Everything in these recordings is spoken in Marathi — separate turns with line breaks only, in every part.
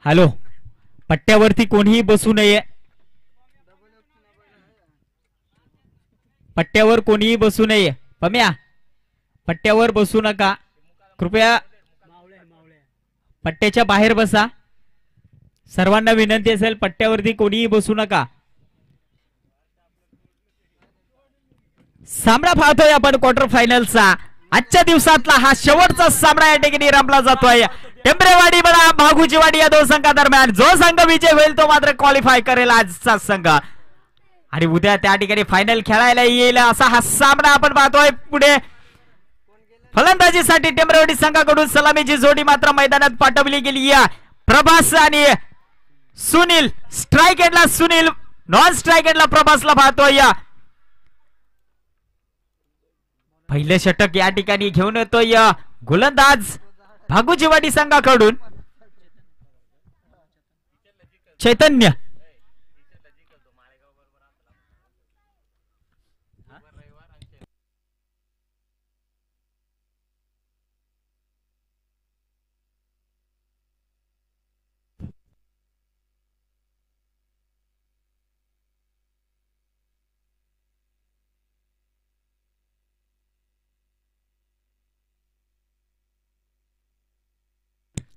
हॅलो, पट्ट्यावरती कोणीही बसू नये. पट्ट्यावर कोणीही बसू नये. पम्या, पट्ट्यावर बसू नका कृपया. पट्ट्याच्या बाहेर बसा. सर्वांना विनंती असेल, पट्ट्यावरती कोणीही बसू नका. सामना पाहतोय आपण क्वार्टर फायनलचा. आजच्या दिवसातला हा शेवटचा सामना या ठिकाणी रंगला जातोय. टेंबरेवाडी बडा भागुजीवाडी या दोन संघादरम्यान जो संघ विजय होईल तो मात्र क्वालिफाय करेल आजचा संघ, आणि उद्या त्या ठिकाणी फायनल खेळायला येईल असा हा सामना आपण पाहतोय. पुढे फलंदाजीसाठी टेंबरेवाडी संघाकडून सलामीची जोडी मात्र मैदानात पाठवली गेली आहे. प्रभास आणि सुनील. स्ट्राइक एंडला सुनील, नॉन स्ट्राइक एंडला प्रभासला पाहतोय. पहिले षटक या ठिकाणी घेऊन येतोय गोलंदाज भागुजीवाडी संघाकडून चैतन्य.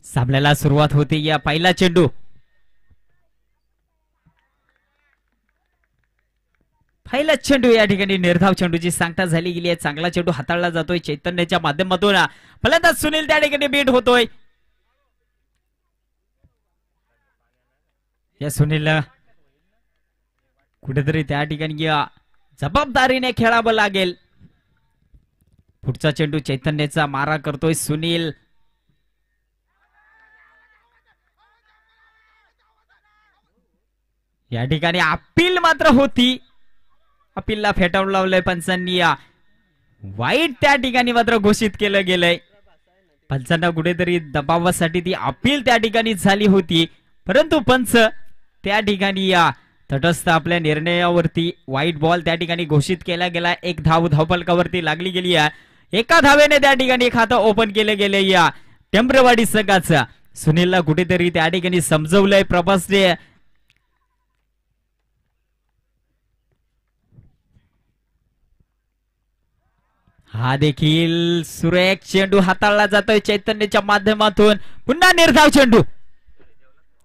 सामन्याला सुरुवात होते. या पहिला चेंडू या ठिकाणी निर्धाव चेंडूची सांगता झाली गेली आहे. चांगला चेंडू हाताळला जातोय चैतन्याच्या माध्यमातून. फलंदाज सुनील त्या ठिकाणी बीट होतोय. या सुनीलला कुठेतरी त्या ठिकाणी जबाबदारीने खेळावं लागेल. पुढचा चेंडू चैतन्याचा मारा करतोय सुनील. या ठिकाणी अपील मात्र होती. अपीलला फेटाळून लावलंय पंचांनी. वाईट त्या ठिकाणी मात्र घोषित केलं गेलंय. पंचांना कुठेतरी दबावासाठी ती अपील त्या ठिकाणी झाली होती, परंतु पंच त्या ठिकाणी तटस्थ आपल्या निर्णयावरती वाईट बॉल त्या ठिकाणी घोषित केला गेला. एक धाव धावफलकावरती लागली गेली आहे. एका धावेने त्या ठिकाणी खातं ओपन केलं गेलं या टेंबरेवाडी संघाचं. सुनीलला कुठेतरी त्या ठिकाणी समजवलंय प्रभासने. हा देखील सुरेख चेंडू हाताळला जातोय चैतन्याच्या माध्यमातून. पुन्हा निर्धाव चेंडू.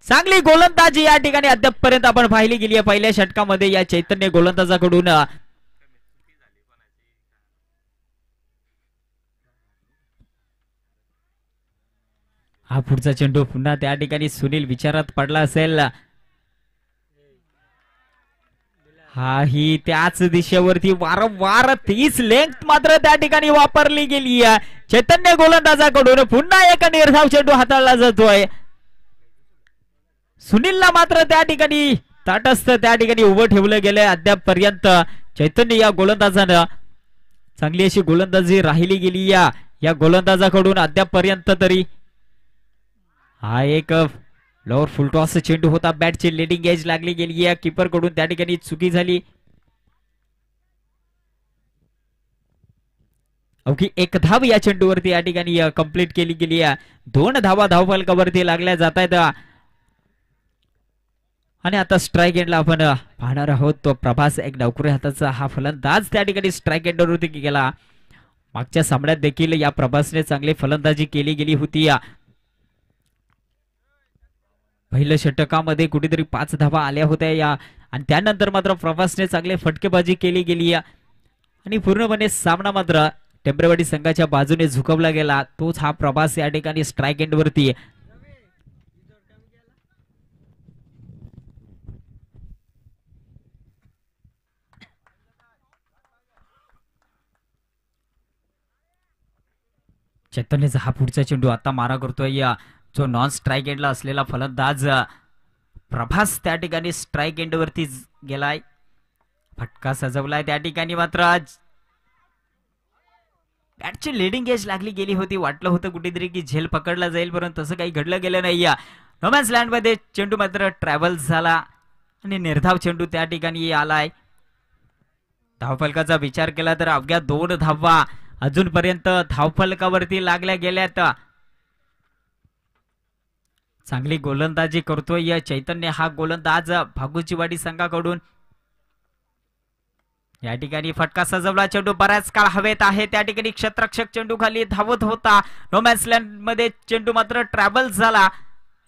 चांगली गोलंदाजी या ठिकाणी अद्यापपर्यंत आपण पाहिली गेली आहे पहिल्या षटकामध्ये या चैतन्य गोलंदाजाकडून. हा पुढचा चेंडू पुन्हा त्या ठिकाणी सुनील विचारात पडला असेल. हा ही त्याच दिशेवरती वारंवार तीच लेंथ मात्र त्या ठिकाणी वापरली गेली आहे चैतन्य गोलंदाजाकडून. पुन्हा एक निर्धाव चेंडू हाताळला जातोय. सुनीलला मात्र त्या ठिकाणी तटस्थ त्या ठिकाणी उभं ठेवलं गेलंय अद्यापपर्यंत. चैतन्य या गोलंदाजानं चांगली अशी गोलंदाजी राहिली गेली या गोलंदाजाकडून अद्यापपर्यंत तरी. हा एक लोअर फुल टॉस चेंडू होता. बॅटची लीडिंग एज लागली गेली आहे. कीपर कडून त्या ठिकाणी चुकी झाली. अवघी एक धाव या चेंडूवरती या ठिकाणी कंप्लीट केली गेली आहे. 2 धावा धावफलकावरती लागल्या जात आहेत. आणि आता स्ट्राइक एंडला आपण पाहणार आहोत तो प्रभास एक नौकरी हाताचा हा फलंदाज त्या ठिकाणी स्ट्राइक एंडवरती गेला. मागच्या सामन्यात देखील या प्रभासने चांगली फलंदाजी केली गेली होती. पहिल्या षटकामध्ये कुठेतरी 5 धावा आल्या होत्या या, आणि त्यानंतर मात्र प्रभासने चांगली फटकेबाजी केली गेली आणि पूर्णपणे सामना मात्र टेंबरेवाडी संघाच्या बाजूने झुकवला गेला. तोच हा प्रभास या ठिकाणी स्ट्राइक एंड वरती. चैतन्यचा हा पुढचा चेंडू आता मारा करतोय जो नॉन स्ट्राइक एंडला असलेला फलंदाज प्रभास त्या ठिकाणी स्ट्राइक एंड वरती गेलाय. फटका सजवलाय त्या ठिकाणी मात्र बॅटची लीडिंग एज लागली गेली होती. वाटलं होतं कुठेतरी की झेल पकडला जाईल, परंतु तसं काही घडलं गेलं नाही. नोमॅन्स लँड मध्ये चेंडू मात्र ट्रॅव्हल झाला आणि निर्धाव चेंडू त्या ठिकाणी आलाय. धावफलकाचा विचार केला तर अवघ्या 2 धावा अजूनपर्यंत धावफलकावरती लागल्या गेल्यात. चांगली गोलंदाजी करतोय चैतन्य हा गोलंदाज भागुचीवाडी संघाकडून. या ठिकाणी फटका सजवला, चेंडू बऱ्याच काळ हवेत आहे. त्या ठिकाणी क्षेत्ररक्षक चेंडू खाली धावत होता. नोमॅन्स लँड मध्ये चेंडू मात्र ट्रॅव्हल झाला.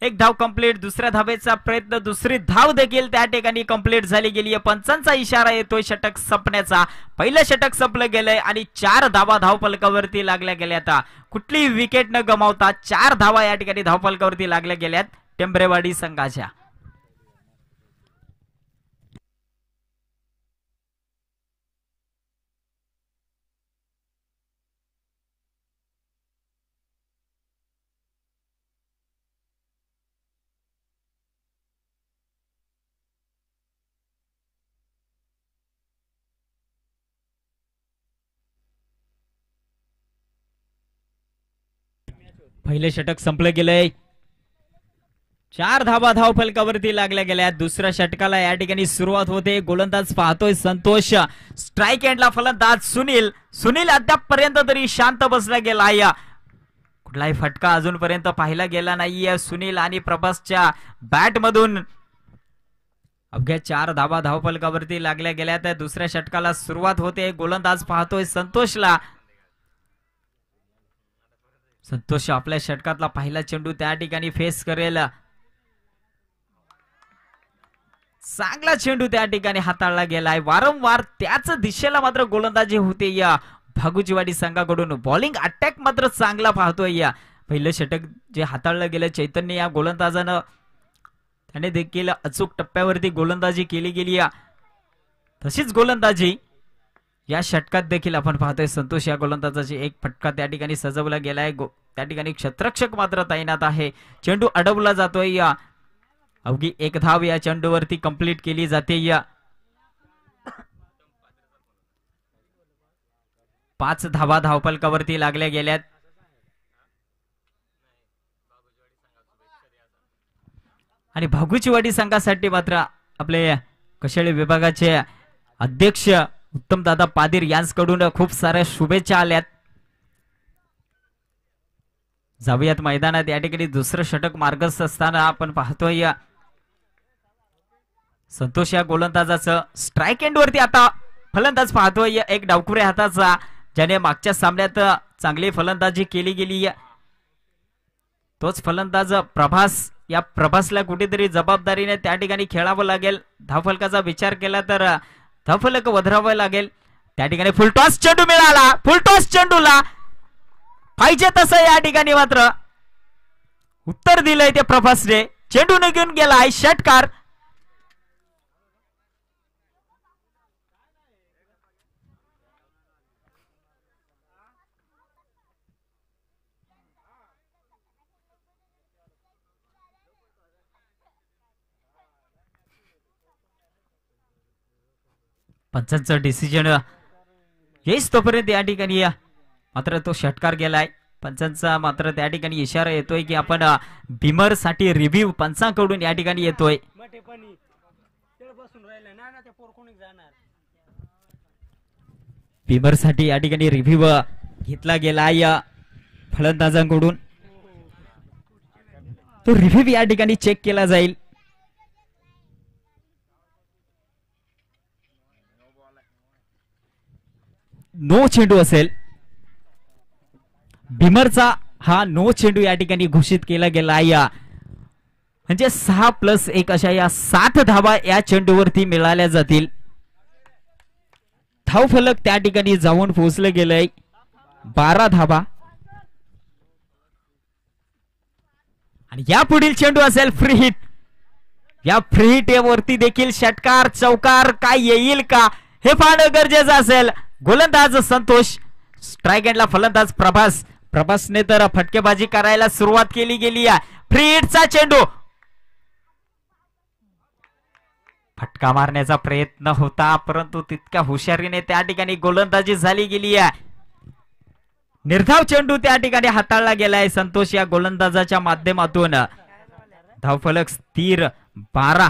एक धाव कंप्लीट. दुसऱ्या धावेचा प्रयत्न, दुसरी धाव देखील त्या ठिकाणी कंप्लीट झाली गेली. पंचांचा इशारा येतोय षटक संपण्याचा. पहिलं षटक संपलं गेलंय आणि 4 धावा धावफलकावरती लागल्या गेल्यात. कुठलीही विकेट न गमावता 4 धावा या ठिकाणी धावफलकावरती लागल्या गेल्यात टेंबरेवाडी संघाच्या. पहिले षटक संपलं गेलंय. 4 धावा धावफलकावरती लागल्या गेल्या. दुसऱ्या षटकाला या ठिकाणी सुरुवात होते. गोलंदाज पाहतोय संतोष. स्ट्राईक एंडला फलंदाज सुनील. सुनील अद्यापपर्यंत तरी शांत बसला गेला. कुठलाही फटका अजूनपर्यंत पाहिला गेला नाहीये. सुनील आणि प्रभासच्या बॅट मधून अवघ्या 4 धावा धावफलकावरती लागल्या गेल्या. तर दुसऱ्या षटकाला सुरुवात होते. गोलंदाज पाहतोय संतोषला. संतोष आपल्या षटकातला पहिला चेंडू त्या ठिकाणी फेस करेल. चांगला चेंडू त्या ठिकाणी हाताळला गेलाय. वारंवार त्याच दिशेला मात्र गोलंदाजी होते या भागुचीवाडी संघाकडून. बॉलिंग अटॅक मात्र चांगला पाहतोय. या पहिलं षटक जे हाताळलं गेलं चैतन्य या गोलंदाजानं, त्याने देखील अचूक टप्प्यावरती गोलंदाजी केली गेली. तशीच गोलंदाजी या षटकात देखील आपण पाहतोय. संतोष या गोलंदाजाची एक फटका त्या ठिकाणी सजवला गेलाय. त्या ठिकाणी क्षेत्ररक्षक मात्र तैनात आहे. चेंडू अडवला जातोय. अवघी 1 धाव या चेंडूवरती कंप्लीट केली जाते. 5 धावा धावफलकावरती लागल्या गेल्यात. आणि भागुचीवाडी संघासाठी मात्र आपले कशाळे विभागाचे अध्यक्ष उत्तम दादा पादीर यांच्याकडून खूप साऱ्या शुभेच्छा आल्यात. जाऊयात मैदानात. या ठिकाणी दुसरं षटक मार्गस्थ असताना आपण पाहतोय संतोष या गोलंदाजाचं स्ट्राईक एंड वरती आता फलंदाज पाहतोय एक डावखुरे हाताचा, ज्याने मागच्या सामन्यात चांगली फलंदाजी केली गेली. तोच फलंदाज प्रभास. या प्रभासला कुठेतरी जबाबदारीने त्या ठिकाणी खेळावं लागेल. धावफलकाचा विचार केला तर धावफलक वधरावं लागेल. त्या ठिकाणी फुलटॉस चेंडू मिळाला. फुलटॉस चेंडूला पाहिजे तसं या ठिकाणी मात्र उत्तर दिलंय ते प्रभासने. चेंडू न घेऊन गेलाय षटकार. पंचांचं डिसिजन येईस तोपर्यंत या ठिकाणी मात्र तो षटकार गेलाय. पंचांचा मात्र त्या ठिकाणी इशारा येतोय की आपण बिमर साठी रिव्ह्यू पंचांकडून या ठिकाणी येतोय. बिमर साठी या ठिकाणी रिव्ह्यू घेतला गेलाय फलंदाजांकडून. तो रिव्ह्यू या ठिकाणी चेक केला जाईल. नो चेंडू असेल. बिमरचा हा नो चेंडू या ठिकाणी घोषित केला गेला आहे. म्हणजे 6+1 अशा या 7 धावा या चेंडूवरती मिळाल्या जातील. धावफलक त्या ठिकाणी जाऊन पोहोचलं गेलंय 12 धावा. आणि या पुढील चेंडू असेल फ्री हिट. या फ्री हिट वरती देखील षटकार चौकार काय येईल का हे पाहणं गरजेचं असेल. गोलंदाज संतोष. स्ट्राईक एंडला फलंदाज प्रभास. प्रभासने तर फटकेबाजी करायला सुरुवात केली गेली आहे. फ्री हिटचा चेंडू. फटका मारण्याचा प्रयत्न होता परंतु तितक्या हुशारीने त्या ठिकाणी गोलंदाजी झाली गेली आहे. निर्धाव चेंडू त्या ठिकाणी हाताळला गेलाय संतोष या गोलंदाजाच्या माध्यमातून. धावफलक स्थिर 12.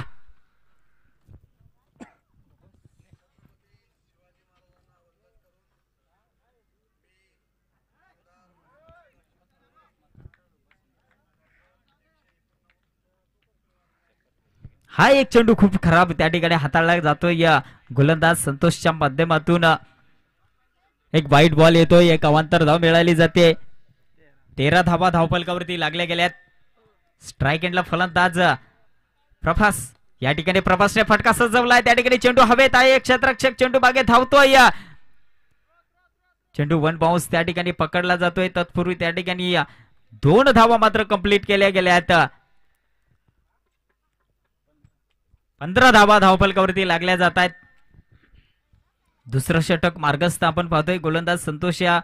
हा एक चेंडू खूप खराब त्या ठिकाणी हाताळला जातोय या गोलंदाज संतोषच्या माध्यमातून. एक वाईट बॉल येतोय, एक अवांतर धाव मिळाली जाते. 13 धावा धावफलकावरती लागल्या गेल्यात. स्ट्राइक एंडला फलंदाज प्रभास. या ठिकाणी प्रभासने फटका सजवलाय. त्या ठिकाणी चेंडू हवेत आहे. एक क्षेत्ररक्षक चेंडू मागे धावतोय. चेंडू वन बाउन्स त्या ठिकाणी पकडला जातोय. तत्पूर्वी त्या ठिकाणी 2 धावा मात्र कंप्लीट केल्या गेल्यात. 15 धावा धावफलकावरती लागल्या जात आहेत. दुसरं षटक मार्गस्थ आपण पाहतोय. गोलंदाज संतोष या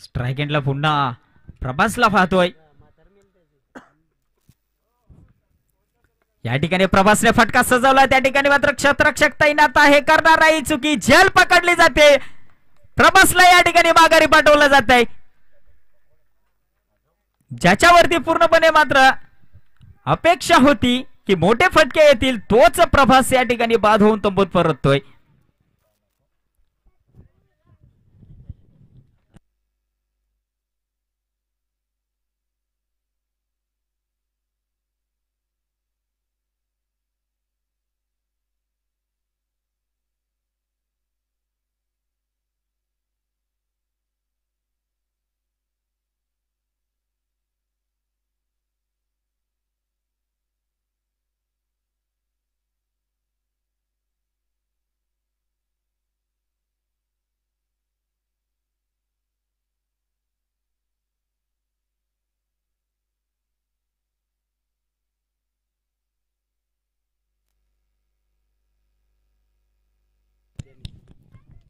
स्ट्राइक एंडला पुन्हा प्रभासला पाहतोय. या ठिकाणी प्रभासने फटका सजवला. त्या ठिकाणी मात्र क्षेत्ररक्षक तैनात आहे. करणार नाही चुकी. झेल पकडली जाते. प्रभासला या ठिकाणी माघारी पाठवलं जात आहे. ज्याच्यावरती पूर्णपणे मात्र अपेक्षा होती की मोठे फटके येतील, तोच प्रभास या ठिकाणी बाद होऊन तंबूत परततोय.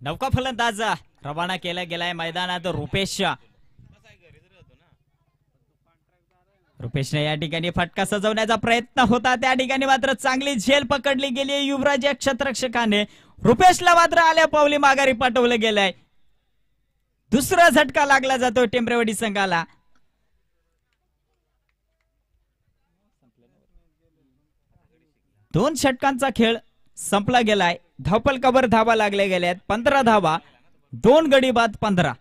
नौका फलंदाज रवाना केला गेलाय मैदानात. रुपेशने या ठिकाणी फटका सजवण्याचा प्रयत्न होता. त्या ठिकाणी मात्र चांगली झेल पकडली गेली युवराज या क्षेत्ररक्षकाने. रुपेशला मात्र आल्या पावली माघारी पाठवलं गेलंय. दुसरा झटका लागला जातो टेंबरेवाडी संघाला. दोन षटकांचा खेळ संपला गेलाय. धावफलकावर धावा लागल्या गेल्यात. 15 धावा, 2 गडी बाद 15.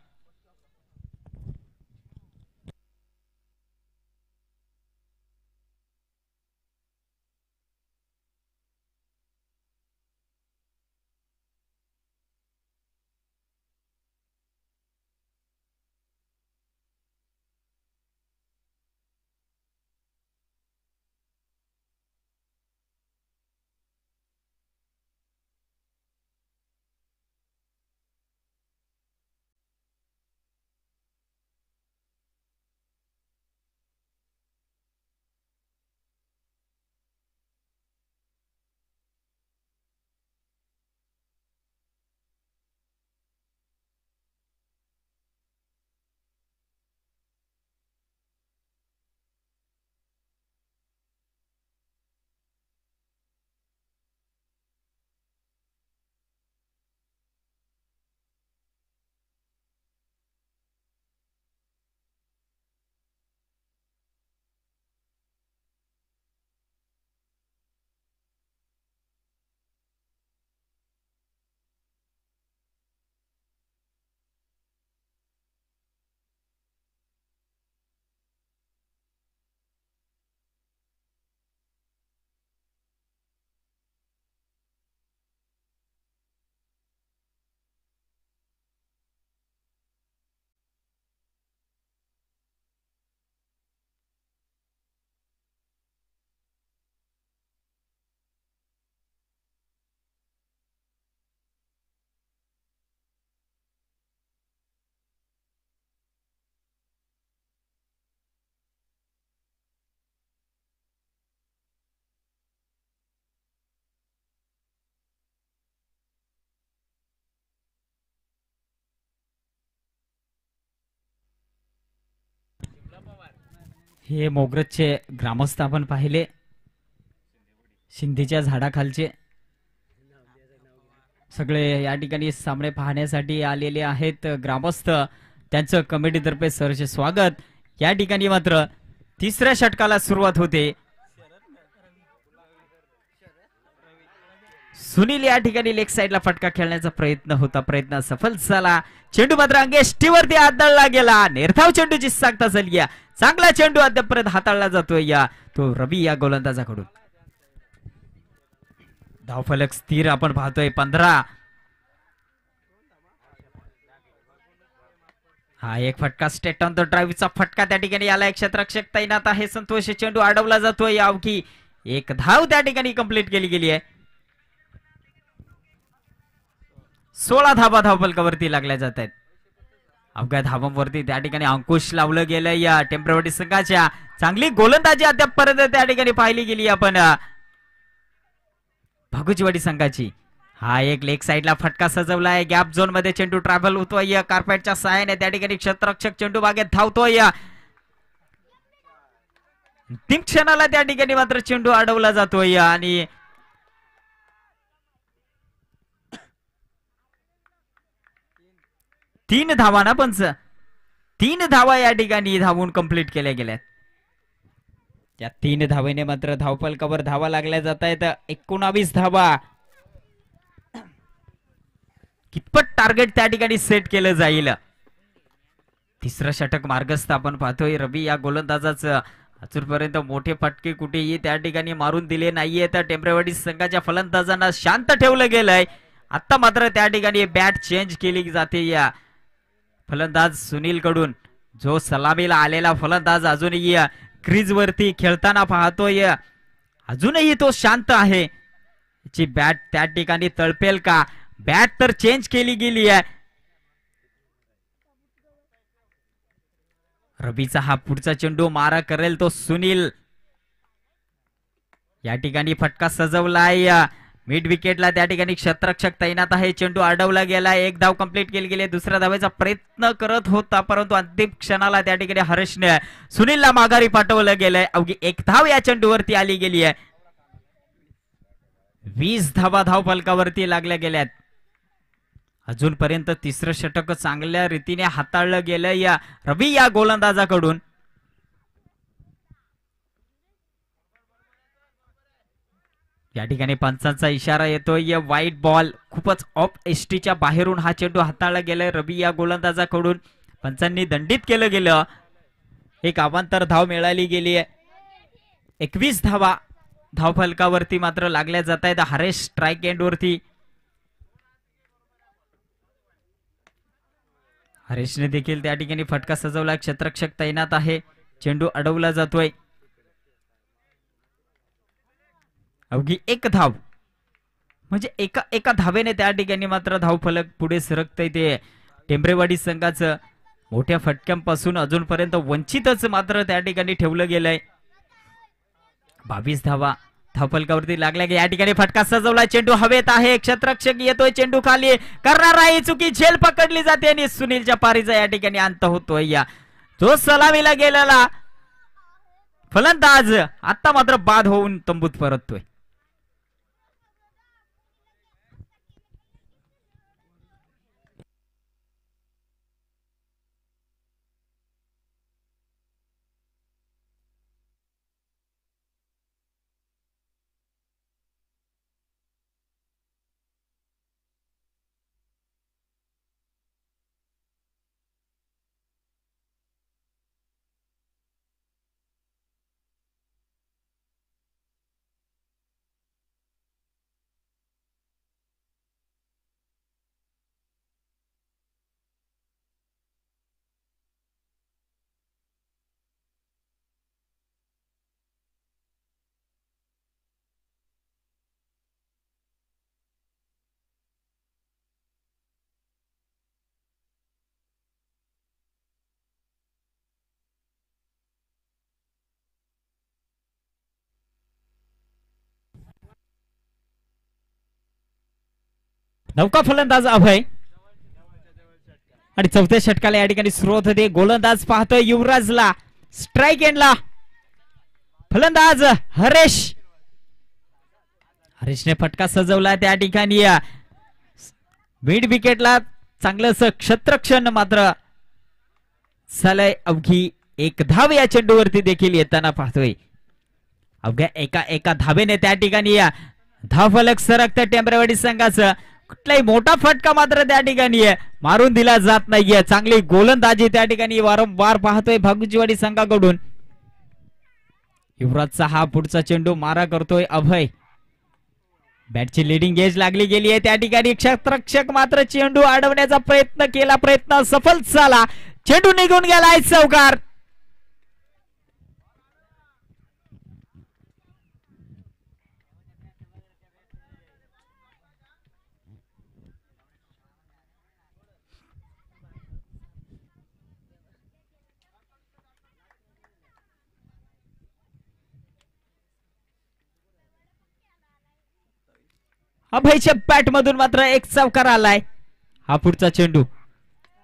हे मोग्रजचे ग्रामस्थ आपण पाहिले. शिंदेच्या झाडाखालचे सगळे या ठिकाणी सामने पाहण्यासाठी आलेले आहेत ग्रामस्थ. त्यांचं कमिटीतर्फे सहर्ष स्वागत. या ठिकाणी मात्र तिसऱ्या षटकाला सुरुवात होते. सुनील या ठिकाणी लेग साइडला फटका खेळण्याचा प्रयत्न होता, प्रयत्न सफल झाला. चेंडू मात्र अंगेष्टीवरती हाताळला गेला. निर्धाव चेंडूची सांगता झाली. चांगला चेंडू अद्यापर्यंत हाताळला जातोय या तो रवी या गोलंदाजाकडून. धावफलक स्थिर आपण पाहतोय 15. हा एक फटका स्टेट ऑन द ड्राईव्हचा फटका त्या ठिकाणी आला. एक क्षेत्ररक्षक तैनात आहे. संतोष चेंडू अडवला जातोय. अवघी एक धाव त्या ठिकाणी कंप्लीट केली गेली आहे. 16 धावा धावफलकावरती लागल्या जात आहेत. अवघ्या धावांवरती त्या ठिकाणी अंकुश लावलं गेलं या टेम्परवाडी संघाच्या. चांगली गोलंदाजी अद्यापपर्यंत त्या ठिकाणी पाहिली गेली आपण भागुचीवाडी संघाची. हा एक लेग साइडला फटका सजवलाय. गॅप झोन मध्ये चेंडू ट्रॅव्हल होतोय. कार्पेटच्या सहाय्याने त्या ठिकाणी क्षेत्ररक्षक चेंडू बागेत धावतोय. अंतिम क्षणाला त्या ठिकाणी मात्र चेंडू अडवला जातोय आणि 3 धावा ना पंच. 3 धावा या ठिकाणी धावून कंप्लीट केल्या गेल्यात. या 3 धावेने मात्र धावफलकावर धावा लागल्या जात आहेत. 19 धावा. कितपत टार्गेट त्या ठिकाणी सेट केलं जाईल. तिसरं षटक मार्गस्थ आपण पाहतोय. रवी या गोलंदाजाचं अजूनपर्यंत मोठे फटके कुठेही त्या ठिकाणी मारून दिले नाहीये. तर टेम्परवाडी संघाच्या फलंदाजांना शांत ठेवलं गेलंय. आता मात्र त्या ठिकाणी बॅट चेंज केली जाते या फलंदाज सुनील कडून. जो सलामीला आलेला फलंदाज अजूनही क्रीज वरती खेळताना पाहतोय. अजूनही तो शांत आहे. ची बॅट त्या ठिकाणी तळपेल का. बॅट तर चेंज केली गेली आहे. रवीचा हा पुढचा चेंडू मारा करेल तो सुनील. या ठिकाणी फटका सजवलाय. मिड विकेटला त्या ठिकाणी क्षेत्ररक्षक तैनात आहे. चेंडू अडवला गेला. 1 धाव कंप्लीट केली गेली. दुसऱ्या धावेचा प्रयत्न करत होता परंतु अंतिम क्षणाला त्या ठिकाणी हर्षने सुनीलला माघारी पाठवलं गेलंय. अवघी 1 धाव या चेंडूवरती आली गेली आहे. 20 धावा धावफलकावरती लागल्या गेल्यात. अजूनपर्यंत तिसरं षटक चांगल्या रीतीने हाताळलं गेलं या रवी या गोलंदाजाकडून. या ठिकाणी पंचांचा इशारा येतोय. वाईट बॉल. खूपच ऑफ एसटीच्या बाहेरून हा चेंडू हाताळला गेलाय रवी या गोलंदाजाकडून. पंचांनी दंडित केलं गेलं. एक अवांतर धाव मिळाली गेली आहे. 21 धावा धावफलकावरती मात्र लागल्या जात आहेत. हरेश स्ट्राईक एंड वरती. हरेशने देखील त्या ठिकाणी फटका सजवला. क्षेत्ररक्षक तैनात आहे. चेंडू अडवला जातोय. अवघी 1 धाव म्हणजे एका धावेने त्या ठिकाणी मात्र धावफलक पुढे सरकतंय. ते टेंबरेवाडी संघाचं मोठ्या फटक्यांपासून अजूनपर्यंत वंचितच मात्र त्या ठिकाणी ठेवलं गेलंय. 22 धावा धावफलकावरती लागल्या. या ठिकाणी फटका सजवला. चेंडू हवेत आहे. क्षेत्ररक्षक येतोय. चेंडू खाली करणार आहे. चुकी झेल पकडली जाते आणि सुनीलच्या पारीचा या ठिकाणी अंत होतोय. या जो सलामीला गेलेला फलंदाज आता मात्र बाद होऊन तंबूत परततोय. नौका फलंदाज अभय आणि 4थ्या षटकाला या ठिकाणी सुरुवात होते. गोलंदाज पाहतोय युवराजला. स्ट्राईक एंडला फलंदाज हरेश. हरेशने फटका सजवला. त्या ठिकाणी मिड विकेटला चांगलं क्षेत्ररक्षण मात्र झालंय. अवघी 1 धाव या चेंडूवरती देखील येताना पाहतोय. अवघ्या एका धावेने त्या ठिकाणी धावफलक सरकतं टेंबरेवाडी संघाचं. कुठलाही मोठा फटका मात्र त्या ठिकाणी मारून दिला जात नाहीये. चांगली गोलंदाजी त्या ठिकाणी वारंवार पाहतोय भागुजीवाडी संघाकडून. युवराजचा हा पुढचा चेंडू मारा करतोय अभय. बॅटची लिडिंग एज लागली गेली आहे त्या ठिकाणी. क्षेत्ररक्षक मात्र चेंडू अडवण्याचा प्रयत्न केला, प्रयत्न सफल झाला. चेंडू निघून गेलाय चौकार. अभयच्या बॅट मधून मात्र एक चौकार आलाय. हा पुढचा चेंडू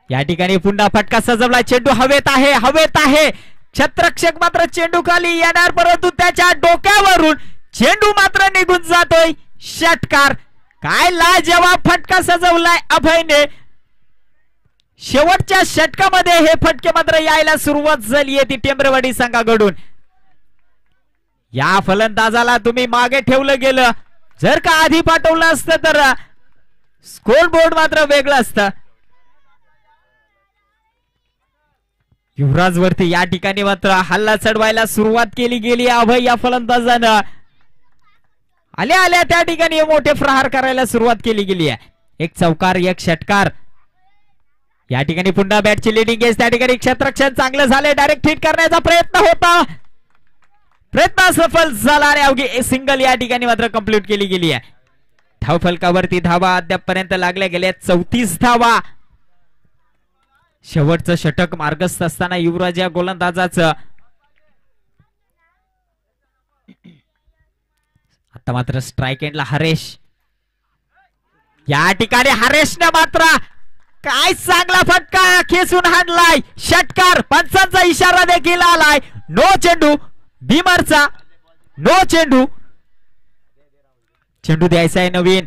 या ठिकाणी पुन्हा फटका सजवला. चेंडू हवेत आहे, हवेत आहे. क्षेत्ररक्षक मात्र चेंडू खाली येणार परंतु त्याच्या डोक्यावरून चेंडू मात्र निघून जातोय. षटकार. काय लाजवाब फटका सजवलाय अभयने. शेवटच्या षटकामध्ये हे फटके मात्र यायला सुरुवात झाली आहे ती टेंबरेवाडी संघाकडून. या फलंदाजाला तुम्ही मागे ठेवलं गेलं. जर का आधी पाठवलं असतं तर स्कोर बोर्ड मात्र वेगळं असतं. युवराज वरती या ठिकाणी मात्र हल्ला चढवायला सुरुवात केली गेली. अभय या फलंदाजानं आल्या आल्या त्या ठिकाणी मोठे प्रहार करायला सुरुवात केली गेली आहे. एक चौकार, एक षटकार. या ठिकाणी पुन्हा बॅटची लिडिंग एज. त्या ठिकाणी क्षेत्ररक्षण चांगलं झालंय. डायरेक्ट हिट करण्याचा प्रयत्न होता, प्रयत्न सफल झाला आणि अवघी सिंगल या ठिकाणी मात्र कंप्लीट केली गेली आहे. धावफलकावरती धावा अद्यापपर्यंत लागल्या गेल्या 34 धावा. शेवटचं षटक मार्गस्थ असताना युवराज या गोलंदाजाचं आता मात्र स्ट्राइक एंडला हरेश. या ठिकाणी हरेशने मात्र काय चांगला फटका खेचून हाणलाय. षटकार. पंचांचा इशारा देखील आलाय. नो चेंडू. भीमरचा नो चेंडू. चेंडू द्यायचा आहे नवीन.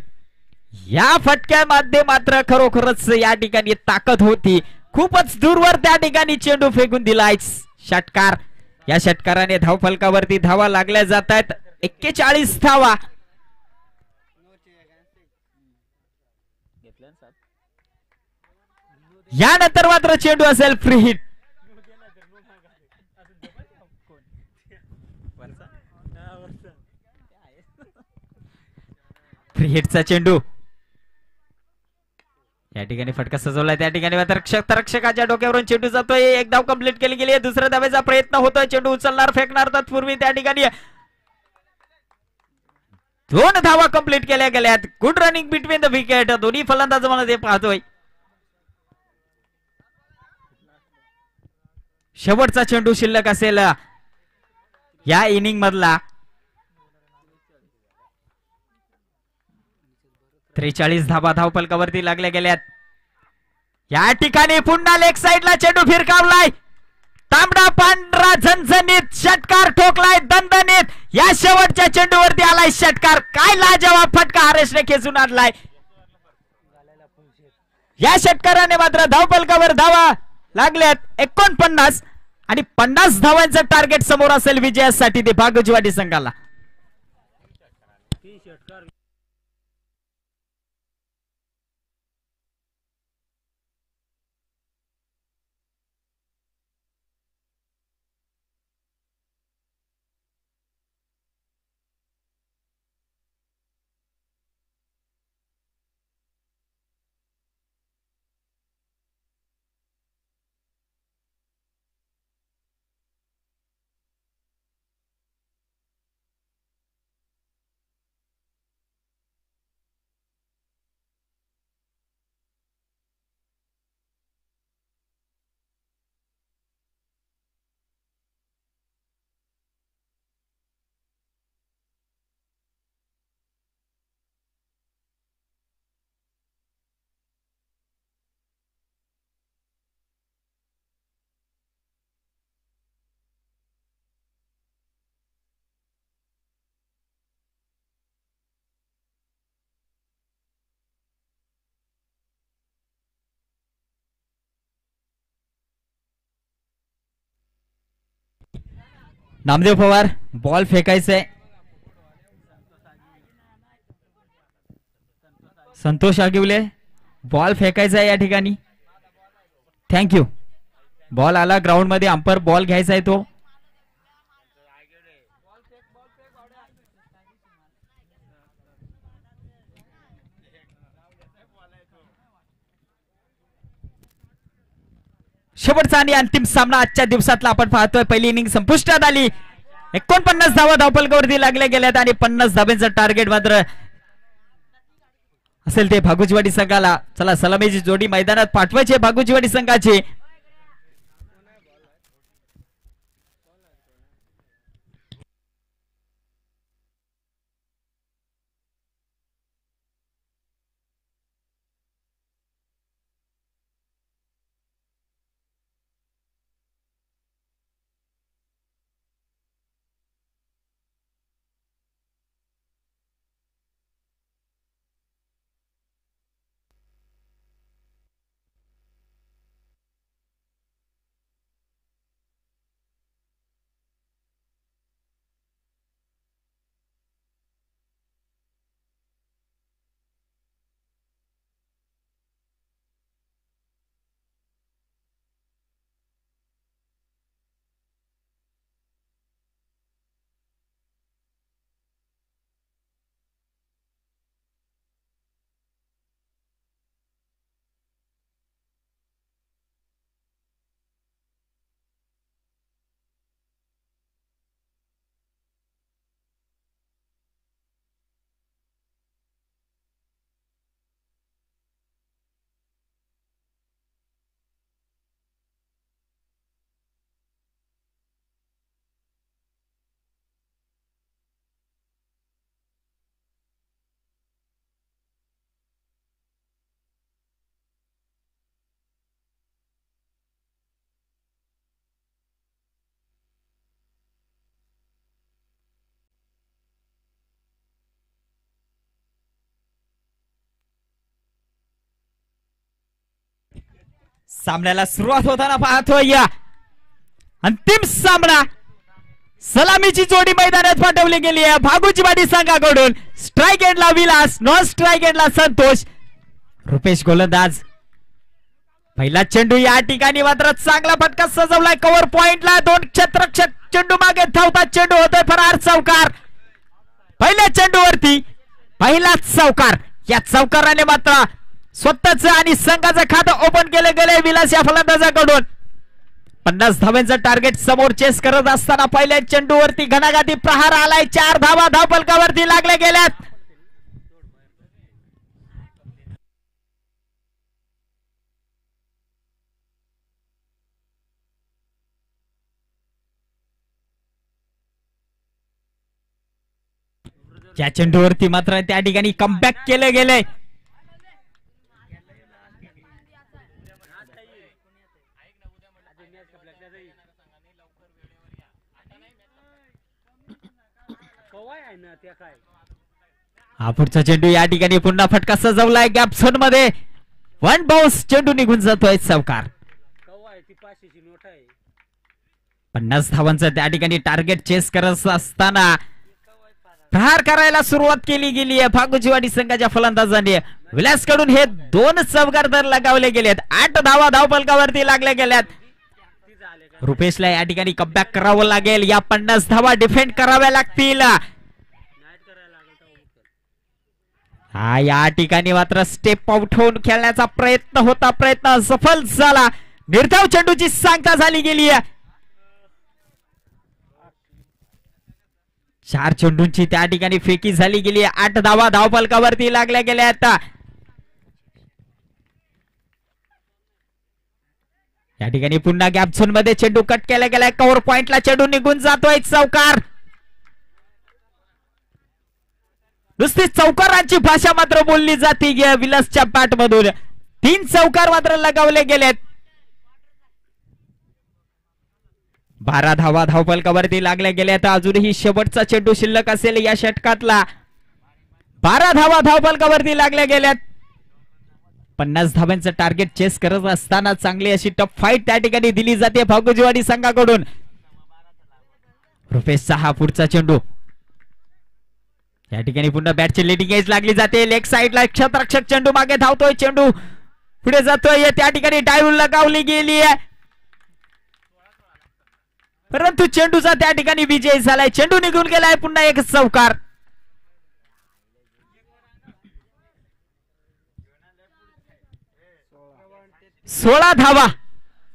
या फटक्यामध्ये मात्र खरोखरच या ठिकाणी ताकद होती. खूपच दूरवर त्या ठिकाणी चेंडू फेकून दिलाय. षटकार. या षटकाराने धावफलकावरती धावा लागल्या जात आहेत. 41 धावा. यानंतर मात्र चेंडू असेल फ्री हिट. फ्री हिटचा चेंडू. या ठिकाणी फटका सजवलाय. त्या ठिकाणी मात्र क्षेत्ररक्षकाच्या डोक्यावरून चेंडू जातोय. एक धाव कंप्लीट केली गेली आहे. दुसऱ्या धावेचा प्रयत्न होतोय. चेंडू उचलणार, फेकणार तत्पूर्वी त्या ठिकाणी 2 धावा कंप्लीट केल्या गेल्यात. Good running between the wicket. दोन्ही फलंदाज मला ते पाहतोय. शेवटचा चेंडू शिल्लक असेल या इनिंग मधला. 43 धावा धावफलकावरती लागल्या गेल्यात. या ठिकाणी पुन्हा लेग साइडला चेंडू फिरकावलाय. तांबडा पांढरा झणझणीत षटकार ठोकलाय दणदणीत. या शेवटच्या चेंडूवरती आलाय षटकार. काय लाजवाब फटका हरेशने खेचून आणलाय. या षटकाराने मात्र धावफलकावर धावा लागल्यात 49 आणि 50 धावांचं टार्गेट समोर असेल विजयासाठी ते भागुजीवाडी संघाला. नामदेव पवार बॉल फेकायचंय. संतोष आगिवले बॉल फेकायचा आहे या ठिकाणी. थँक्यू. बॉल आला ग्राउंड मध्ये, अंपर बॉल घ्यायचा आहे तो. शेवटचा आणि अंतिम सामना आजच्या दिवसातला आपण पाहतोय. पहिली इनिंग संपुष्टात आली. 49 धावा धावफलकावरती लागल्या गेल्यात आणि 50 धाब्यांचं टार्गेट मात्र असेल ते भागुजीवाडी संघाला. चला सलामीची जोडी मैदानात पाठवायची भागुजीवाडी संघाची. सामन्याला सुरुवात होताना पाहतोय या अंतिम सामना. सलामीची जोडी मैदानात पाठवली गेली आहे भागुजीवाडी संघाकडून. स्ट्राइक एंडला विलास, नॉन स्ट्राइक एंडला संतोष. रुपेश गोलंदाज. पहिला चेंडू या ठिकाणी मात्र चांगला फटका सजवलाय कव्हर पॉइंटला. 2 क्षेत्ररक्षक चेंडू मागे धावतात. चेंडू होतोय फरार. चौकार. पहिल्या चेंडूवरती पहिलाच चौकार. या चौकाराने मात्र स्वतःच आणि संघाचं खातं ओपन केले गेले विलास या फलंदाजाकडून. 50 धावांचं टार्गेट समोर चेस करत असताना पहिल्या चेंडूवरती घणाघाती प्रहार आलाय. 4 धावा धावफलकावरती लागल्या गेल्यात. या चेंडूवरती मात्र त्या ठिकाणी कमबॅक केले गेले. हा पुढचा चेंडू या ठिकाणी पुन्हा फटका सजवलाय गॅप झोन मध्ये. 1 बाउन्स चेंडू निघून जातोय. चौकार. 50 धावांचं त्या ठिकाणी टार्गेट चेस करत असताना प्रहार करायला सुरुवात केली गेली आहे भागुजीवाडी संघाच्या फलंदाजांनी. विलास कडून हे 2 चौकार तर लगावले गेलेत. 8 धावा धावफलकावरती लागल्या गेल्यात. रुपेशला या ठिकाणी कमबॅक करावं लागेल. या 50 धावा डिफेंड कराव्या लागतील. हा या ठिकाणी मात्र स्टेप आउट होऊन खेळण्याचा प्रयत्न होता. प्रयत्न सफल झाला. निर्धाव चेंडूची सांगता झाली गेली आहे. 4 चेंडूंची त्या ठिकाणी फेकी झाली गेली. 8 धावा धावफलकावरती लागल्या गेल्या. आता या ठिकाणी पुन्हा गॅप झोन मध्ये चेंडू कट केला गेलाय. कव्हर पॉइंटला चेंडू निघून जातोय. चौकार. नुसती चौकारांची भाषा मात्र बोलली जाते विलासच्या बॅट मधून. 3 चौकार मात्र लगावले गेलेत. 12 धावा धावफलकावरती लागल्या गेल्या. तर अजूनही शेवटचा चेंडू शिल्लक असेल या षटकातला. 12 धावा धावफलकावरती लागल्या गेल्यात. 50 धावांचं टार्गेट चेस करत असताना चांगली अशी टफ फाईट त्या ठिकाणी दिली जाते भागुजीवाडी संघाकडून. रुपेशचा हा पुढचा चेंडू. या ठिकाणी पुन्हा बॅटची लेटिंग एज लागली जाते. लेग साइडला क्षेत्ररक्षक चेंडू मागे धावतोय. चेंडू पुढे जातोय. त्या ठिकाणी डायव्ह लगावली गेली आहे, परंतु चेंडूचा त्या ठिकाणी विजय झालाय. चेंडू निघून गेलाय. पुन्हा एक चौकार. 16 धावा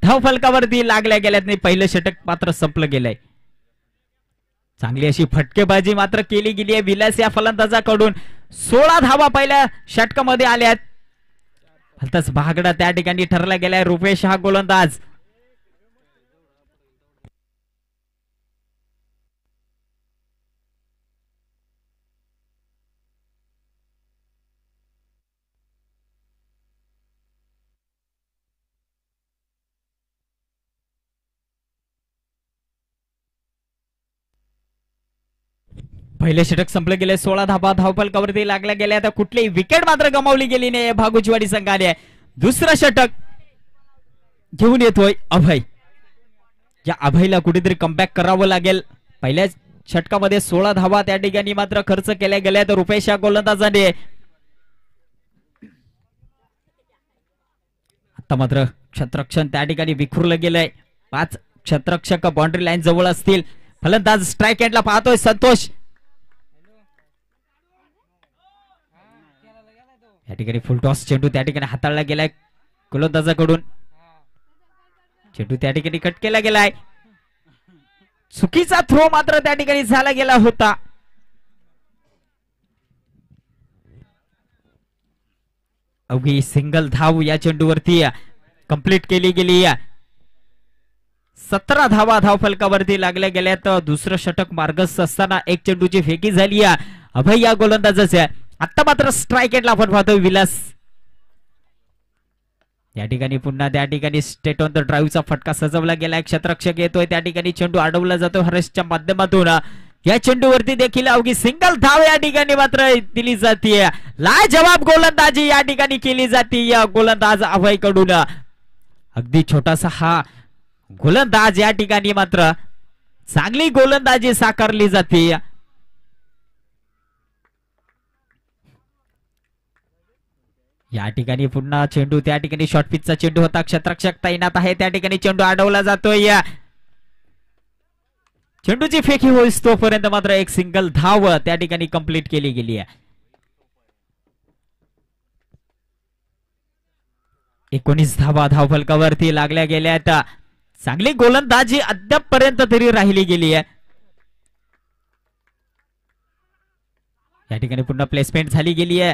धावफलकावरती लागल्या गेल्यात नाही. पहिलं षटक मात्र संपलं गेलंय. चांगली अशी फटकेबाजी मात्र केली गेली आहे विलास या फलंदाजाकडून. 16 धावा पहिल्या षटकामध्ये आल्यात. भलताच भागडा त्या ठिकाणी ठरला गेलाय. रुपेश हा गोलंदाज. पहिले षटक संपलं गेले. 16 धावा धावफलकावरती लागल्या गेल्या. तर कुठलीही विकेट मात्र गमावली गेली नाही भागुचवाडी संघाने. दुसरं षटक घेऊन येतोय अभय. या अभयला कुठेतरी कमबॅक करावं लागेल. पहिल्या षटकामध्ये 16 धावा त्या ठिकाणी मात्र खर्च केल्या गेल्या. तर रुपेश या गोलंदाजाने आता मात्र क्षेत्ररक्षण त्या ठिकाणी विखुरलं गेलंय. 5 क्षेत्ररक्षक बाउंड्री लाईन जवळ असतील. फलंदाज स्ट्राईक एंडला पाहतोय संतोष. या ठिकाणी फुल टॉस चेंडू त्या ठिकाणी हाताळला गेलाय गोलंदाजाकडून. चेंडू त्या ठिकाणी कट केला गेलाय. चुकीचा थ्रो मात्र त्या ठिकाणी झाला गेला होता. अवघी सिंगल धाव या चेंडूवरती कंप्लीट केली गेली. 17 धावा धावफलकावरती लागल्या गेल्या. तर दुसरं षटक मार्गस्थ असताना एक चेंडूची फेकी झाली अभय या गोलंदाजाच्या. आता मात्र स्ट्राईक एंडला आपण पाहतोय विलास. या ठिकाणी पुन्हा त्या ठिकाणी स्टेट ऑन द ड्राईव्हचा फटका सजवला गेलाय. क्षेत्ररक्षक येतोय. त्या ठिकाणी चेंडू अडवला जातो हरेशच्या माध्यमातून. या चेंडूवरती देखील अवघी सिंगल धाव या ठिकाणी मात्र दिली जाते. लाजवाब गोलंदाजी या ठिकाणी केली जाते या गोलंदाज अभय कडून. अगदी छोटासा हा गोलंदाज या ठिकाणी मात्र चांगली गोलंदाजी साकारली जाते. या ठिकाणी पुन्हा चेंडू त्या ठिकाणी शॉर्ट पिचचा चेंडू होता. क्षेत्ररक्षक तैनात आहे. त्या ठिकाणी चेंडू अडवला जातोय. चेंडूची फेकी होईस तोपर्यंत मात्र एक सिंगल धाव त्या ठिकाणी कंप्लीट केली गेली आहे. 19 धावा धावफलकावरती लागल्या गेल्या. चांगली गोलंदाजी अद्यापपर्यंत तरी राहिली गेली आहे. या ठिकाणी पुन्हा प्लेसमेंट झाली गेली आहे.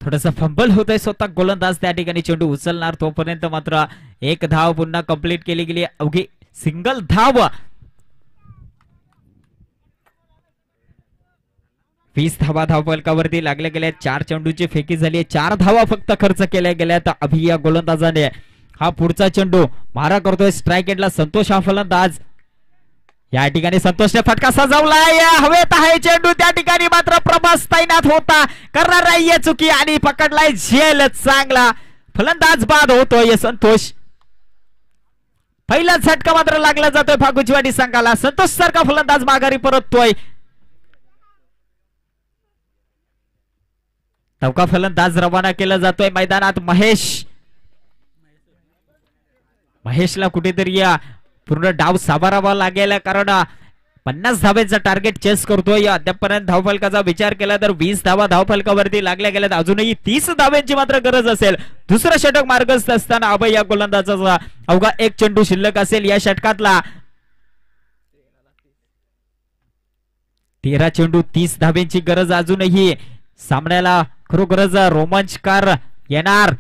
थोडस फंबल होतंय. स्वतः गोलंदाज त्या ठिकाणी चेंडू उचलणार तोपर्यंत मात्र एक धाव पुन्हा कंप्लीट केली गेली. अवघी सिंगल धाव. 20 धावा धावफलकावरती लागल्या गेल्या. 4 चेंडूची फेकी झाली. 4 धावा फक्त खर्च केल्या गेल्या. तर अभि या गोलंदाजाने हा पुढचा चेंडू मारा करतोय. स्ट्राईक एंडला संतोष हा फलंदाज. या ठिकाणी संतोषने फटका सजवलाय. हवेत आहे चेंडू. त्या ठिकाणी मात्र प्रभास तैनात होता. करणार नाहीये चुकी आणि पकडलाय झेल. चांगला फलंदाज बाद होतोय संतोष. पहिला झटका मात्र लागला जातोय भागुचवाडी संघाला. संतोष सारखा फलंदाज माघारी परततोय. चौका फलंदाज रवाना केला जातोय मैदानात. महेशला कुठेतरी या पूर्ण डाव साभारावा लागेल. कारण 50 धावेचा टार्गेट चेस करतोय. अद्यापपर्यंत धावफलकाचा विचार केला तर 20 धावा धावफलकावरती लागल्या गेल्यात. अजूनही 30 धाव्यांची मात्र गरज असेल. दुसरं षटक मार्गस्थ असताना अभय या गोलंदाजाचा अवघा एक चेंडू शिल्लक असेल या षटकातला. 13 चेंडू 30 धाव्यांची गरज अजूनही. सामन्याला खरोखरच रोमांचकार येणार.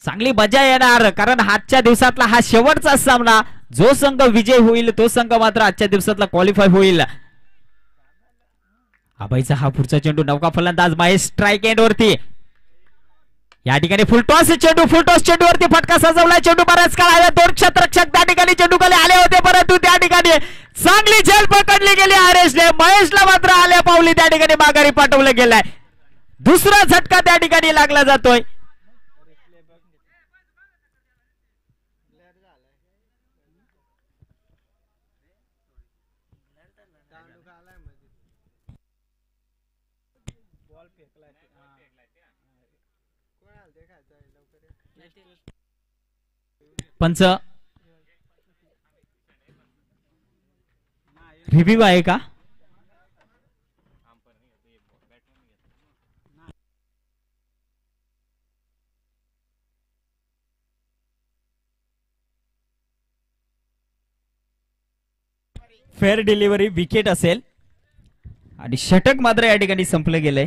चांगली मजा येणार. कारण आजच्या दिवसातला हा शेवटचा सामना. जो संघ विजय होईल तो संघ मात्र आजच्या दिवसातला क्वालिफाय होईल. अभयचा हा पुढचा चेंडू. नौका फलंदाज महेश स्ट्राईक एंड वरती. या ठिकाणी फुलटॉस चेंडूवरती फटका सजवलाय. चेंडू बऱ्याच काळ आला. 2 क्षेत्ररक्षक त्या ठिकाणी चेंडूकडे आले होते. परंतु त्या ठिकाणी चांगली झेल पकडली गेली हरेशने. महेशला मात्र आल्या पावली त्या ठिकाणी माघारी पाठवलं गेलंय. दुसरा झटका त्या ठिकाणी लागला जातोय. पंच रिव्ह्यू आहे का? फेअर डिलिव्हरी विकेट असेल आणि षटक मात्र या ठिकाणी संपलं गेलंय.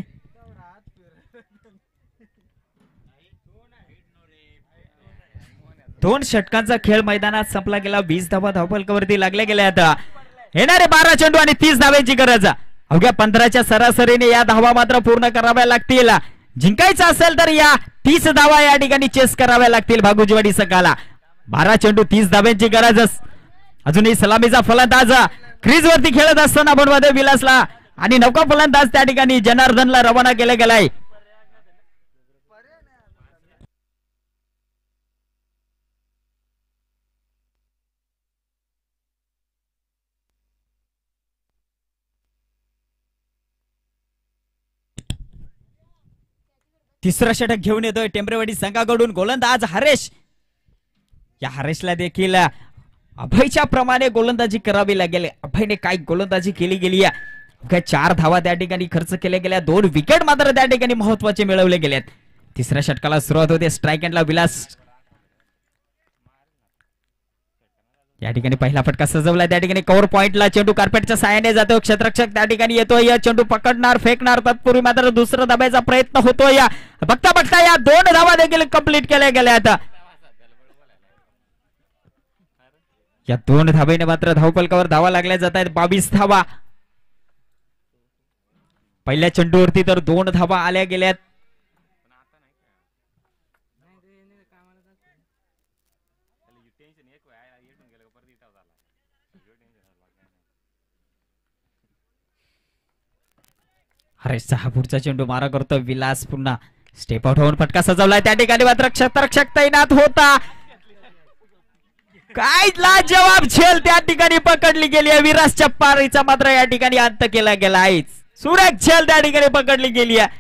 दोन षटकांचा खेळ मैदानात संपला गेला. 20 धावा धावफलकावरती लागल्या गेल्या. आता येणारे 12 चेंडू आणि 30 धाव्यांची गरज. अवघ्या 15च्या सरासरीने या धावा मात्र पूर्ण कराव्या लागतील. जिंकायचं असेल तर या 30 धावा या ठिकाणी चेस कराव्या लागतील भागुजीवाडी संघाला. 12 चेंडू 30 धाव्यांची गरज. अजूनही सलामीचा फलंदाज क्रीज वरती खेळत असताना बनवादे विलासला आणि नौका फलंदाज त्या ठिकाणी जनार्दनला रवाना केला गेलाय. तिसरा षटक घेऊन येतोय टेंबरेवाडी संघाकडून गोलंदाज हरेश. या हरेशला देखील अभयच्या प्रमाणे गोलंदाजी करावी लागेल. अभयने काय गोलंदाजी केली गेली आहे. 4 धावा त्या ठिकाणी खर्च केल्या गेल्या. 2 विकेट मात्र त्या ठिकाणी महत्वाचे मिळवले गेलेत. तिसऱ्या षटकाला सुरुवात होते. स्ट्राईक एंडला विलास या ठिकाणी पहिला फटका सजवलाय. त्या ठिकाणी कव्हर पॉइंटला चेंडू कार्पेटच्या साहाय्याने जातो. क्षेत्ररक्षक त्या ठिकाणी येतोय. या चेंडू पकडणार फेकणार. तत्पूर्वी मात्र दुसरा धाब्याचा प्रयत्न होतोय. बघता बघता या 2 धावा देखील कंप्लीट केल्या गेल्या. आता या 2 धाब्याने मात्र धावफलकावर धावा लागल्या जात आहेत. 22 धावा पहिल्या चेंडूवरती तर 2 धावा आल्या गेल्यात. हरेशचा हा पुढचा चेंडू मारा करतो. विलास पुन्हा स्टेप आउट होऊन फटका सजवलाय. त्या ठिकाणी मात्र क्षेत्ररक्षक तैनात होता. काय लाजवाब झेल त्या ठिकाणी पकडली गेली आहे. विरासच्या पारीचा मात्र या ठिकाणी अंत केला गेला आहे. सुरेख झेल त्या ठिकाणी पकडली गेली आहे.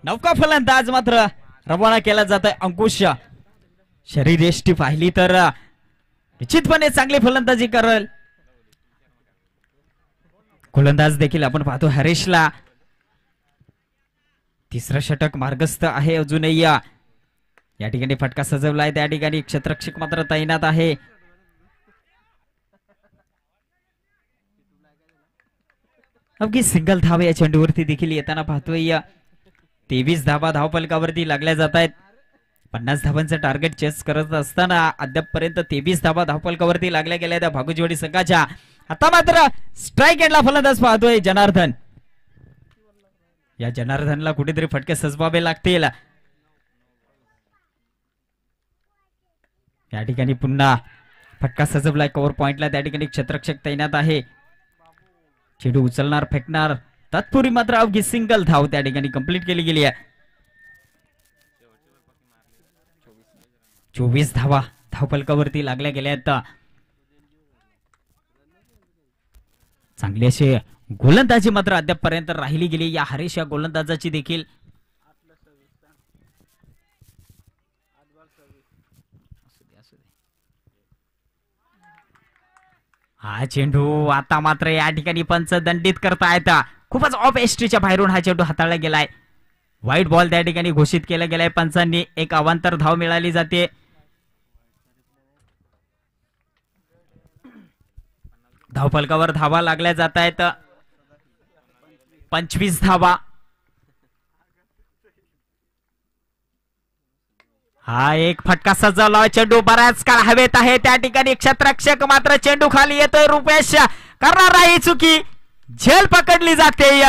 नौका फलंदाज मात्र रवाना केला जातोय. अंकुश शरीरयष्टी पाहिली तर निश्चितपणे चांगली फलंदाजी करेल. गोलंदाज देखील आपण पाहतो हरेशला. तिसरं षटक मार्गस्थ आहे अजूनही. या ठिकाणी फटका सजवलाय. त्या ठिकाणी क्षेत्ररक्षक मात्र तैनात आहे. अवघी सिंगल धाव या चेंडूवरती देखील येताना पाहतोय. 23 धावा धावफलकावरती लागल्या जात आहेत. 50 धावांचं टार्गेट चेस करत असताना अद्यापपर्यंत 23 धावा धावफलकावरती लागल्या गेल्या त्या भागुजीवाडी संघाच्या. आता मात्र स्ट्राईक एंडला फलंदाज पाहतोय जनार्दन. या जनार्दनला कुठेतरी फटके सजवावे लागतील. या ठिकाणी पुन्हा फटका सजवलाय कव्हर पॉइंटला. त्या ठिकाणी क्षेत्ररक्षक तैनात आहे. चेंडू उचलणार फेकणार. तत्पूर्वी मात्र अवघी सिंगल धाव त्या ठिकाणी कंप्लीट केली गेली आहे. 24 धावा धावफलकावरती लागल्या गेल्या आहेत. चांगली अशी गोलंदाजी मात्र अद्यापपर्यंत राहिली गेली या हरेश या गोलंदाजाची देखील. हा चेंडू आता मात्र या ठिकाणी पंच दंडित करतायत. खूपच ऑफ एस्ट्रीच्या बाहेरून हा चेंडू हाताळला गेलाय. व्हाईट बॉल त्या ठिकाणी घोषित केला गेलाय पंचांनी. एक अवांतर धाव मिळाली जाते. धावफलकावर धावा लागल्या जात आहेत. 25 धावा. हा एक फटका सजवला. चेंडू बराच काळ हवेत आहे. त्या ठिकाणी क्षेत्ररक्षक मात्र चेंडू खाली येतोय. रुपेश करणार नाही चुकी. झेल पकडली जाते.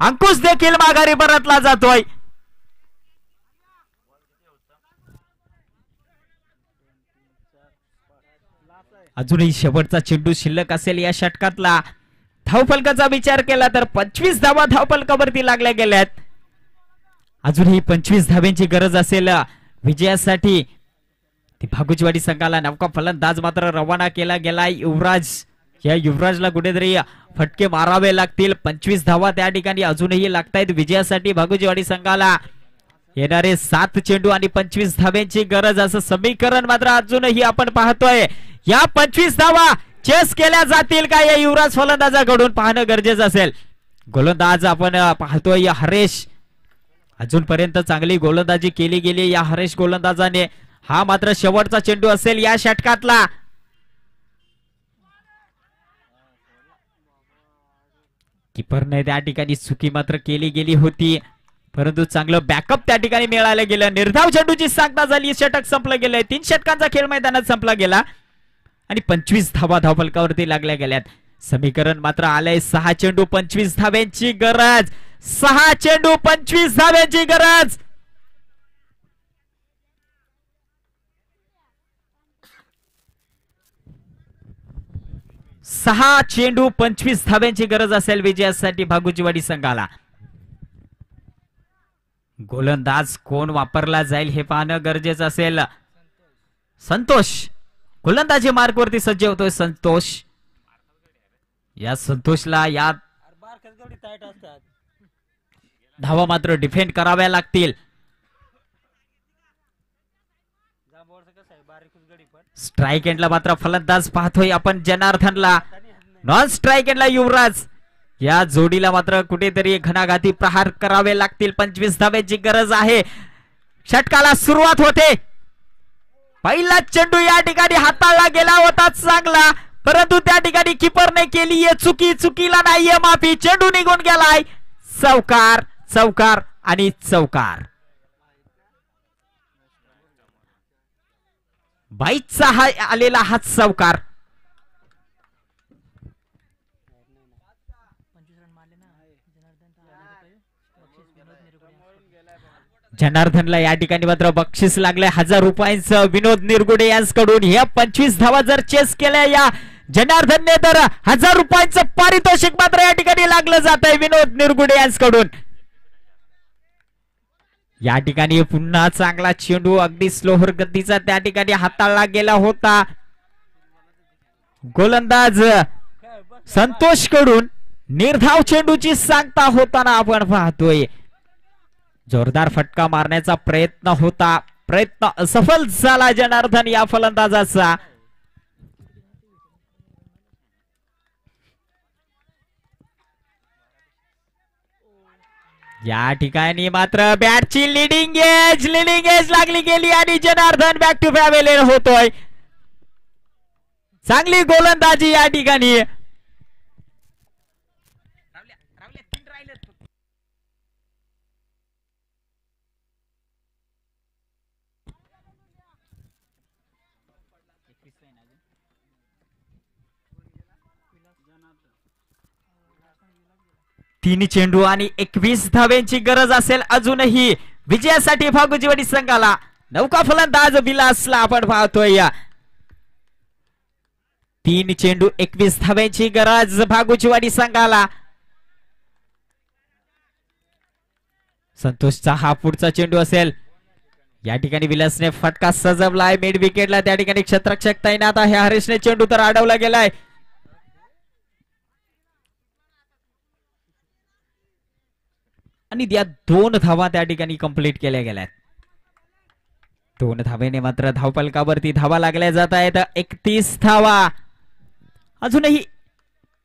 अंकुश देखील माघारी परतला जातोय. अजूनही शेवटचा चेंडू शिल्लक असेल या षटकातला. धावफलकाचा विचार केला तर 25 धावा धावफलकावरती लागल्या गेल्यात. अजूनही 25 धाव्यांची गरज असेल विजयासाठी. भागुचवाडी संघाला नौका फलंदाज मात्र रवाना केला गेलाय. युवराज, या युवराजला कुठेतरी फटके मारावे लागतील. 25 धावा त्या ठिकाणी अजूनही लागतायत विजयासाठी भागुचवाडी संघाला. येणारे 7 चेंडू आणि 25 धाव्यांची गरज असं समीकरण मात्र अजूनही आपण पाहतोय. या 25 धावा चेस केल्या जातील का या युवराज फलंदाजाकडून पाहणं गरजेचं असेल. गोलंदाज आपण पाहतोय हरेश. अजूनपर्यंत चांगली गोलंदाजी केली गेली या हरेश गोलंदाजाने. हा मात्र शेवटचा चेंडू असेल या षटकातला. कीपरने त्या ठिकाणी चुकी मात्र केली गेली होती, परंतु चांगलं बॅकअप त्या ठिकाणी मिळालं गेलं. निर्धाव चेंडूची सांगता झाली. षटक संपलं गेलंय. 3 षटकांचा खेळ मैदानात संपला गेला आणि 25 धावा धावफलकावरती लागल्या गेल्यात. समीकरण मात्र आलंय 6 चेंडू 25 धाव्यांची गरज. 6 चेंडू 25 धाव्यांची गरज. 6 चेंडू 25 धाव्यांची गरज असेल विजयासाठी भागुचवाडी संघाला. गोलंदाज कोण वापरला जाईल हे पाहणं गरजेचं असेल. संतोष गोलंदाजी मार्कवरती सज्ज होतोय. संतोष, या संतोषला या धावा मात्र डिफेंड कराव्या लागतील. स्ट्राईक एंडला मात्र फलंदाज पाहतोय आपण जनार्दनला. नॉन स्ट्राईक एंडला युवराज. या जोडीला मात्र कुठेतरी घणाघाती प्रहार करावे लागतील. 25 धाव्यांची गरज आहे. षटकाला सुरुवात होते. पहिला चेंडू या ठिकाणी हाताळला गेला होता चांगला, परंतु त्या ठिकाणी कीपरने केली चुकी. चुकीला नाहीये माफी. चेंडू निघून गेलाय. चौकार, चौकार आणि चौकार. 22चा हा आलेला हा चौकार. जनार्दनला या ठिकाणी मात्र बक्षीस लागले 1000 रुपयांचं विनोद निरगुडे यांच्याकडून. या 25 धावा जर चेस केल्या या जनार्दनने तर 1000 रुपयांचं पारितोषिक मात्र या ठिकाणी लागलं जात आहे विनोद निरगुडे यांच्याकडून. या ठिकाणी पुन्हा चांगला चेंडू अगदी स्लोहर गतीचा त्या ठिकाणी हाताळला गेला होता. गोलंदाज संतोष कडून निर्धाव चेंडूची सांगता होताना आपण पाहतोय. जोरदार फटका मारण्याचा प्रयत्न होता, प्रयत्न असफल झाला जनार्दन या फलंदाजाचा. या ठिकाणी मात्र बॅटची लिडिंग एज लागली गेली आणि जनार्दन बॅक टू फॅमिली होतोय. चांगली गोलंदाजी या ठिकाणी. तीन चेंडू आणि 21 धाव्यांची गरज असेल अजूनही विजयासाठी भागुचवाडी संघाला. नौका फलंदाज विलासला आपण पाहतोय. 3 चेंडू 21 धाव्यांची गरज भागुचवाडी संघाला. संतोषचा हा पुढचा चेंडू असेल. या ठिकाणी विलासने फटका सजवलाय मिड विकेटला. त्या ठिकाणी क्षेत्ररक्षक तैनात आहे. हरीशने चेंडू तर अडवला गेलाय. आणि त्या 2 धावा त्या ठिकाणी कंप्लीट केल्या गेल्यात. 2 धावेने मात्र धावफलकावरती धावा लागल्या जात आहेत. 31 धावा. अजूनही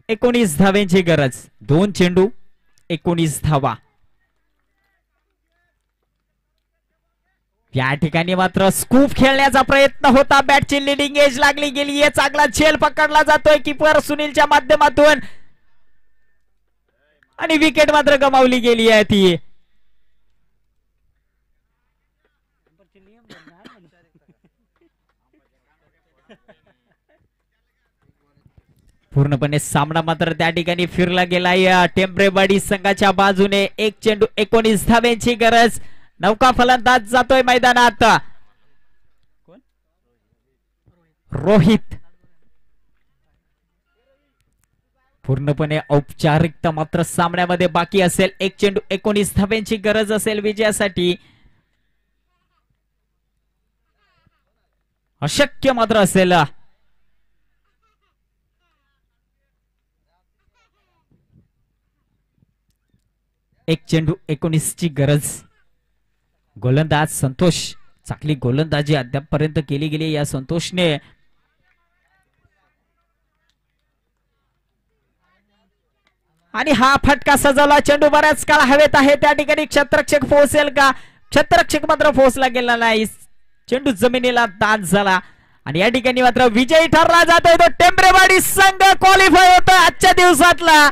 19 धाव्यांची गरज. 2 चेंडू 19 धावा. या ठिकाणी मात्र स्कूप खेळण्याचा प्रयत्न होता. बॅटची लिडिंग एज लागली गेली. चांगला झेल पकडला जातोय कीपर सुनीलच्या माध्यमातून आणि विकेट मात्र गमावली गेली आहे ती. पूर्णपणे सामना मात्र त्या ठिकाणी फिरला गेलाय टेम्परेवाडी संघाच्या बाजूने. 1 चेंडू 19 धाव्यांची गरज. नौका फलंदाज जातोय मैदानात. रोहित. पूर्णपणे औपचारिकता मात्र सामन्यामध्ये बाकी असेल. 1 चेंडू 19 धाव्यांची गरज असेल विजयासाठी. अशक्य मात्र असेल. 1 चेंडू 19 ची गरज. गोलंदाज संतोष. चांगली गोलंदाजी अद्यापपर्यंत केली गेली या संतोषने. आणि हा फटका सजवला. चेंडू बऱ्याच काळ हवेत आहे. त्या ठिकाणी क्षेत्ररक्षक पोहोचेल का? क्षेत्ररक्षक मात्र पोहोचला गेला नाही. चेंडू जमिनीला दाद झाला आणि या ठिकाणी मात्र विजयी ठरला जातोय तो टेम्परेवाडी संघ. क्वालिफाय होतोय आजच्या दिवसातला.